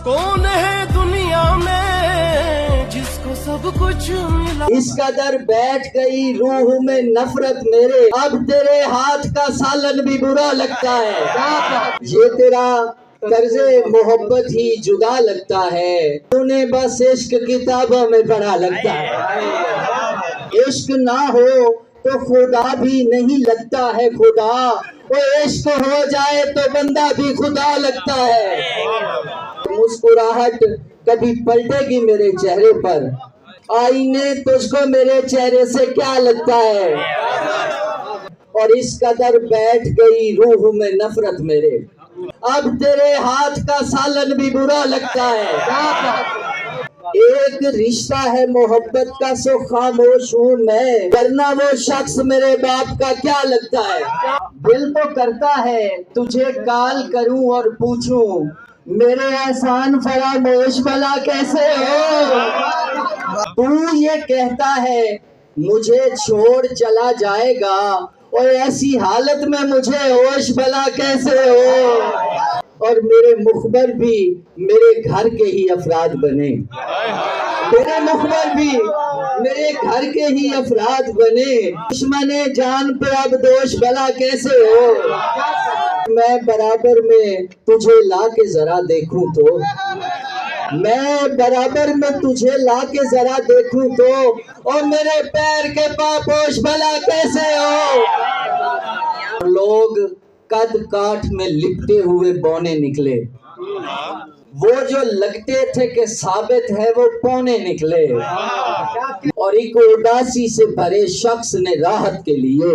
کون ہے دنیا میں جس کو سب کچھ ملا. اس قدر بیٹھ گئی روح میں نفرت میرے، اب تیرے ہاتھ کا سالن بھی برا لگتا ہے. یہ تیرا طرز محبت ہی جدا لگتا ہے، تو نے بس عشق کتابوں میں پڑھا لگتا ہے. عشق نہ ہو تو خدا بھی نہیں لگتا ہے خدا، وہ عشق ہو جائے تو بندہ بھی خدا لگتا ہے. مسکراہٹ کبھی پلٹے گی میرے چہرے پر، آئینے تجھ کو میرے چہرے سے کیا لگتا ہے. اور اس قدر بیٹھ گئی روح میں نفرت میرے، اب تیرے ہاتھ کا سالن بھی برا لگتا ہے. ایک رشتہ ہے محبت کا سو خاموش ہوں میں، ورنہ وہ شخص میرے باپ کا کیا لگتا ہے. دل تو کرتا ہے تجھے کال کروں اور پوچھوں، میرے احسان فراموش بھلا کیسے ہو. تو یہ کہتا ہے مجھے چھوڑ چلا جائے گا، اور ایسی حالت میں مجھے ہوش بھلا کیسے ہو. اور میرے مخبر بھی میرے گھر کے ہی افراد بنے، میرے مخبر بھی میرے گھر کے ہی افراد بنے، دشمن جان پہ اب دوش بھلا کیسے ہو. میں برابر میں تجھے لا کے ذرا دیکھوں تو، میں برابر میں تجھے لا کے ذرا دیکھوں تو، اور میرے پیر کے پاپوش بھلا کیسے ہو. لوگ قد کاٹ میں لپٹے ہوئے بونے نکلے، وہ جو لگتے تھے کہ ثابت ہے وہ پونے نکلے. اور ایک اداسی سے بھرے شخص نے راحت کے لیے،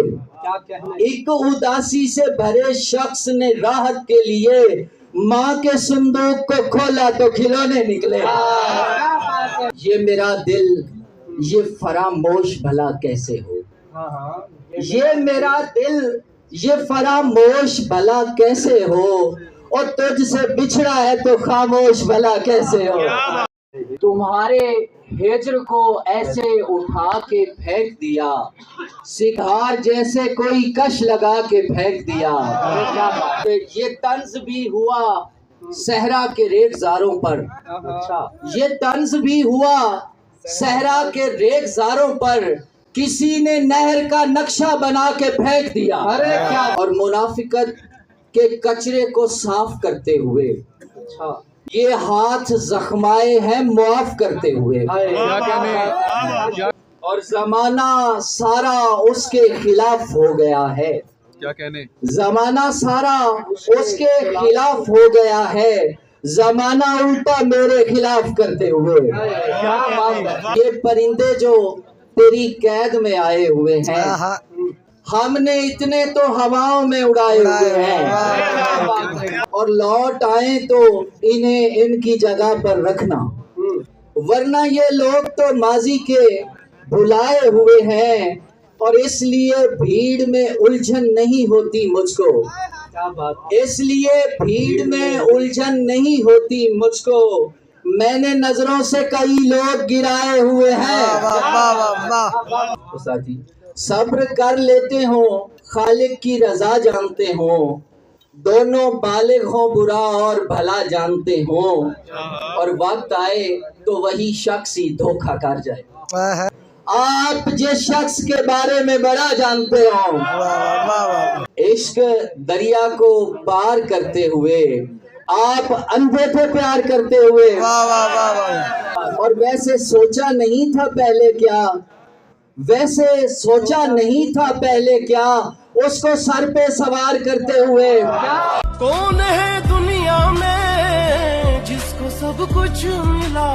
ایک اداسی سے بھرے شخص نے راحت کے لیے ماں کے صندوق کو کھولا تو کھلونے نکلے. یہ میرا دل یہ فراموش بھلا کیسے ہو، یہ میرا دل یہ فراموش بھلا کیسے ہو، اور تجھ سے بچھڑا ہے تو خاموش بھلا کیسے ہو. تمہارے ہجر کو ایسے اٹھا کے پھینک دیا، سگار جیسے کوئی کش لگا کے پھینک دیا. یہ طنز بھی ہوا صحرا کے ریگزاروں پر، یہ طنز بھی ہوا صحرا کے ریگزاروں پر، کسی نے نہر کا نقشہ بنا کے پھینک دیا. اور منافقت کے کچرے کو صاف کرتے ہوئے یہ ہاتھ زخمائے ہیں معاف کرتے ہوئے. اور زمانہ سارا اس کے خلاف ہو گیا ہے، زمانہ سارا اس کے خلاف ہو گیا ہے، زمانہ الٹا میرے خلاف کرتے ہوئے. یہ پرندے جو تیری قید میں آئے ہوئے ہیں، ہم نے اتنے تو ہواؤں میں اڑائے ہوئے ہیں، اور لوٹ آئیں تو انہیں ان کی جگہ پر رکھنا، ورنہ یہ لوگ تو ماضی کے بھلائے ہوئے ہیں. اور اس لیے بھیڑ میں الجھن نہیں ہوتی مجھ کو، اس لیے بھیڑ میں الجھن نہیں ہوتی مجھ کو، میں نے نظروں سے کئی لوگ گرائے ہوئے ہیں. صبر کر لیتے ہوں خالق کی رضا جانتے ہوں، دونوں بالغ ہوں برا اور بھلا جانتے ہوں، اور وقت آئے تو وہی شخص ہی دھوکہ کر جائے. آپ جس شخص کے بارے میں بڑا جانتے ہوں، عشق دریا کو پار کرتے ہوئے آپ اندھے پہ پیار کرتے ہوئے. اور ویسے سوچا نہیں تھا پہلے کیا، ویسے سوچا نہیں تھا پہلے کیا، اس کو سر پہ سوار کرتے ہوئے. کون ہے دنیا میں جس کو سب کچھ ملا،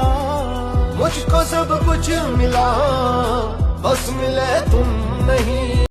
مجھ کو سب کچھ ملا، بس ملے تم نہیں.